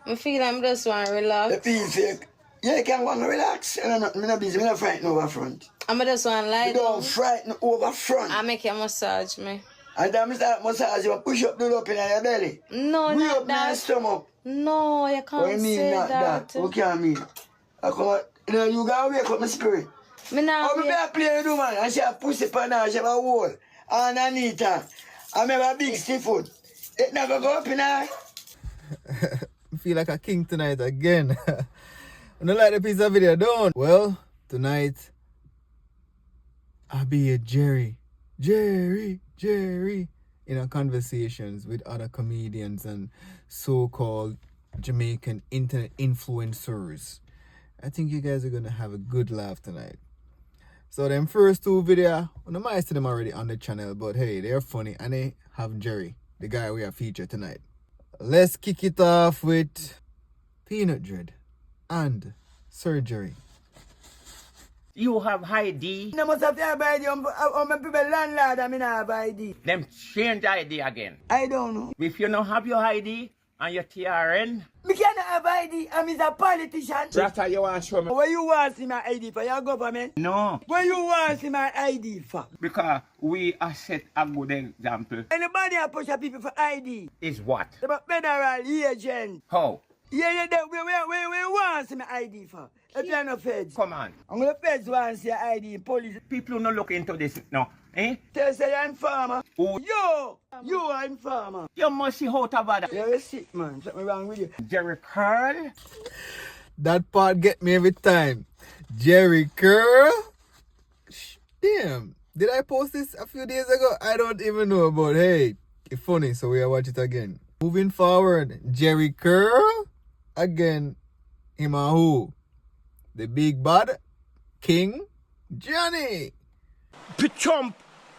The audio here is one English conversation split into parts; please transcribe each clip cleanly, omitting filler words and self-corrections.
I feel I'm just want to relax. The feel fake. Yeah, you can go and relax. I'm not busy. I'm not frightened over front. I'm just want to lie You down. don't frighten over front. I make you massage me. And then I start massage you, push up the up in your belly. No, we not up in your that. stomach. No, you What can't you mean say not that. What can I mean? I come out, you gotta wake up my spirit. Me not I'm a player, man. I say a pussy panache, I have a hole. And Anita, I have a big stiff foot. It never go up in her. I feel like a king tonight again. I don't like the piece of video, don't. Well, tonight, I'll be a Jerry, in a conversations with other comedians and so-called Jamaican internet influencers. I think you guys are gonna have a good laugh tonight. So them first two videos, I might see them already on the channel, but hey, they're funny and they have Jerry, the guy we have featured tonight. Let's kick it off with Peanut Dread and Surgery. You have ID. I must have to have ID. I'm a people landlord, I mean I have ID. Them change ID again. I don't know. If you don't have your ID and your TRN, Me cannot have ID. I'm a politician. that's how you want to show me. Where you want to see my ID for your government? No, Where you want to see my ID for? because we are set a good example. Anybody that push people for ID? Is what? They're a federal agent. How? Yeah, where want to see my ID for? If you're not feds. Come on. I'm going to feds want to see your ID in police. People don't look into this now. Eh? They say you're informer. Oh. You are informer. You must see how to bother. You're a sick man. Something wrong with you. Jerry Curl. That part get me every time. Jerry Curl. Damn. Did I post this a few days ago? I don't even know, but hey, it's funny, so we'll watch it again. Moving forward, Jerry Curl. Again, him and who? The big bad King Johnny. Trump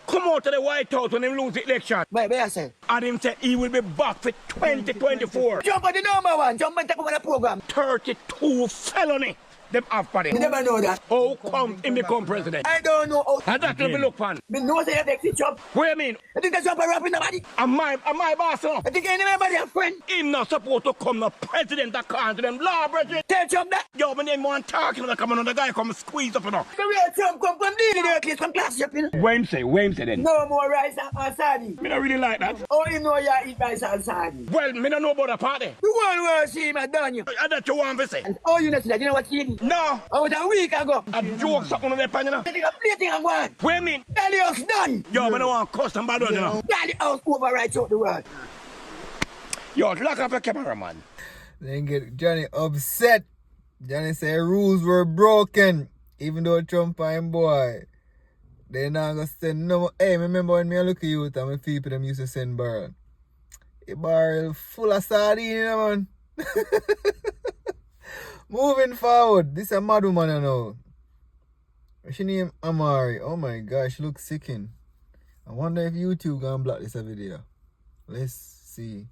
come out to the White House when he lose the election. Wait, I say? And him say he will be back for 2024. Jump on the number one. Jump on top of the program. 32 felony. Them have for You them. never know that. How come he become president? I don't know how. And that will be look fun. Me know say you take the job. What do you mean? I think that's jump a rap in the body. Am my boss now? I think anybody a friend. Him not supposed to come the president that can't to them law, brethren. Tell Trump that. Yo, my name one talking like come another guy come squeeze up, you know. The real Trump come from dealing with your from class shopping. What him say then? No more rice and sardine. Me don't really like that. Oh, you know you eat rice and sardine. Well, me don't know about the party. The one where see him had done you. And that you want to say? And oh, you know that. You know what he did? No. Oh, it a week ago. A joke something on the pan, you know. I think a plating and one. What you mean? Daddy house done. Yo, me don't want custom bad one, you know. Daddy house overrides out the world. Yo, lock up your camera, man. Then get Johnny upset. Johnny say rules were broken. Even though Trump and him boy. They not gonna send no. Hey, remember when me I look at you and my people them used to send barrel. A barrel full of sardine, you know, man. Moving forward, this is a mad woman you know. She named Amari. Oh my gosh, she looks sicking. I wonder if YouTube gonna block this video. Let's see.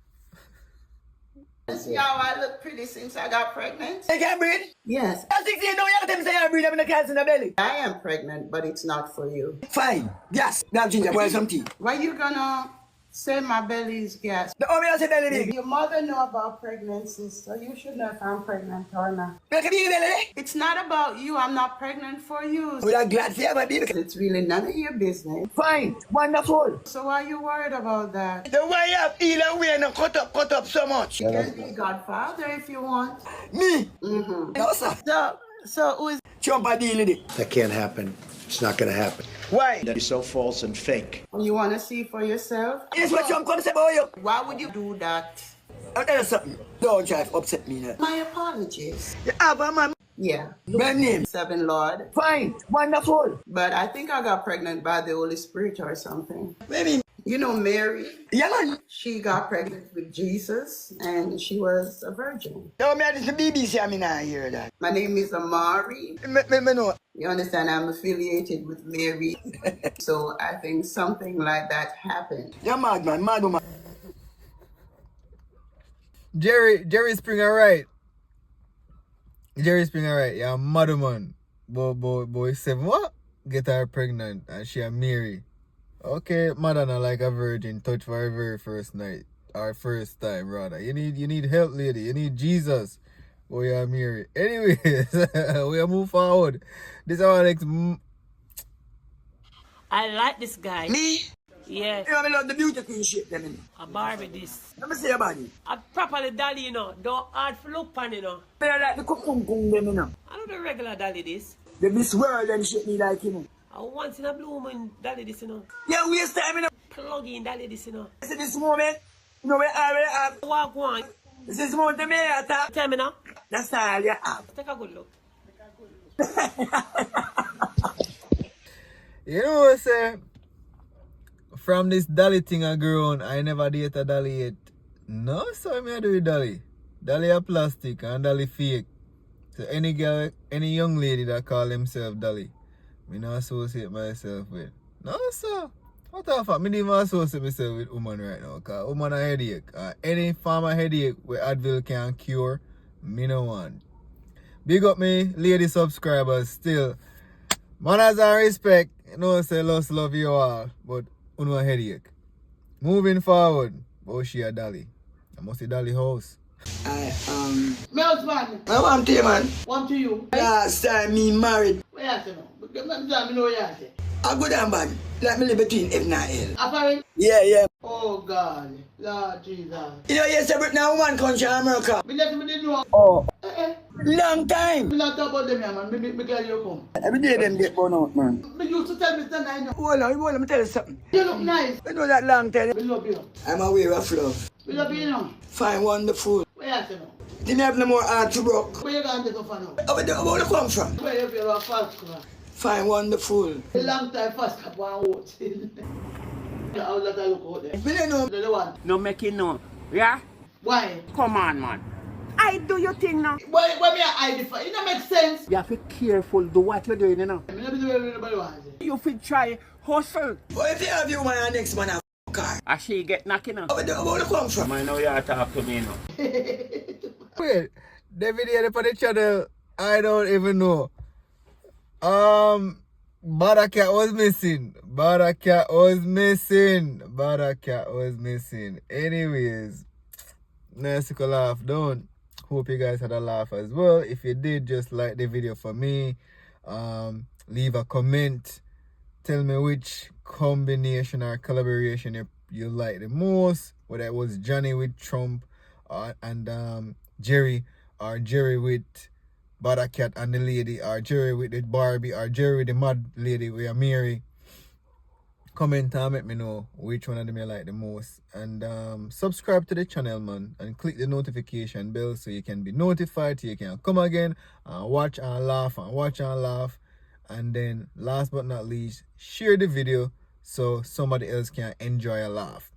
See how I look pretty since I got pregnant? You can breathe? Yes. At 16, no, you have them say I breathe, I'm in the cats in the belly. I am pregnant, but it's not for you. Fine. Gas. Now, ginger, boil some tea. Why you gonna say my belly is gas? The only I say belly big. Your mother know about pregnancy, so you should know if I'm pregnant or not. Look at me, belly. It's not about you. I'm not pregnant for you. We are glad to have a baby. It's really none of your business. Fine. Wonderful. So why you worried about that? The way you have heal away and cut up so much. You can be godfather if you want. Me? No, sir. So who is Trump a deal with it. That can't happen. It's not going to happen. Why? That is so false and fake. you want to see for yourself? Here's what Trump comes about you. Why would you do that? I'll tell you something. Don't try to upset me now. My apologies. You have a man. Yeah. My name. 7 Lord. Fine. Wonderful. But I think I got pregnant by the Holy Spirit or something. Maybe. You know Mary? Yeah, man. She got pregnant with Jesus and she was a virgin. No, me, this is BBC. I mean, I hear that. My name is Amari. Me know. You understand? I'm affiliated with Mary. So I think something like that happened. You're mad, man. Mad woman. Jerry Springer right. Jerry Springer right. Yeah, mad man. Boy 7 what? Get her pregnant and she a Mary. Okay, Madonna like a virgin, touch for her very first night. our first time, rather. You need help, lady. You need Jesus. Oh, yeah, Mary. Anyways, we move forward. This is our next. I like this guy. Me? Yeah, You know, I love the beauty queen shape them, you know. a Barbie this. Let me see your body. I properly dolly, you know. Don't hard for look pan, you know. I like the kung them, you know. I know the regular dolly this. The Miss World and shit me like, you know. I once in a blue moon dolly this, you know. Yeah, waste time, you know. Plug in dolly this, you know. See this moment, you know, we already have. Walk one. This is moment me attack. Tell me now. That's all you have. Take a good look. You know what I'm saying? From this dolly thing I grew on, I never date a dolly yet. No, so I do with dolly. Dolly a plastic and dolly fake. So any girl, any young lady that call themselves dolly, me not associate myself with. No, sir. What the fuck? Me don't even associate myself with woman right now. Cause woman a headache. Any form of headache where Advil can cure, me no want. Big up me, lady subscribers still. Manners and respect. You know, say love you all. But uno a headache. Moving forward. Oh, she a dolly. I must say dolly house. My husband, want to you, man. want to you. Last time me married, What you say now? Because me know what you say. I good and bad. Like me live between heaven and hell. Apparently, Yeah. oh God, Lord Jesus. You know, you say Britain a woman country in America. Me let me did know. Oh, Eh. long time. Me not talk about them, man. Me girl you come. Every day them get born out, man. Me used to tell Mr. Nine. Hold on, let me tell you something. You look nice. You know that long time. We love you. I'm aware of love. We love you now. Fine, wonderful. What you say now? Didn't have no more heart to broke. Where you going to go for now? Where you come from? Where you feel a fast class? Fine, wonderful. A long time fast cap one vote. How that I look out there? Me don't know. The one. No make it no. Yeah? Why? Come on, man. I do your thing now. Why me I identify? It don't make sense. You have to be careful. Do what you're doing, you know. Me not be doing what anybody wants. You fit try hustle. What if you have your man and next man have a car? I she get knocking on. Where you come from? I know you talk to me now. Wait, the video on the channel, I don't even know. Barakat was missing. Barakat was missing. Anyways, nice to laugh down. Hope you guys had a laugh as well. If you did, just like the video for me. Leave a comment. Tell me which combination or collaboration you like the most. Whether it was Johnny with Trump and Jerry, or Jerry with Barakat and the lady, or Jerry with the Barbie, or Jerry with the mad lady with Mary. Comment and let me know which one of them you like the most. And subscribe to the channel, man, and click the notification bell so you can be notified, so you can come again and watch and laugh and watch and laugh. And then last but not least, share the video so somebody else can enjoy a laugh.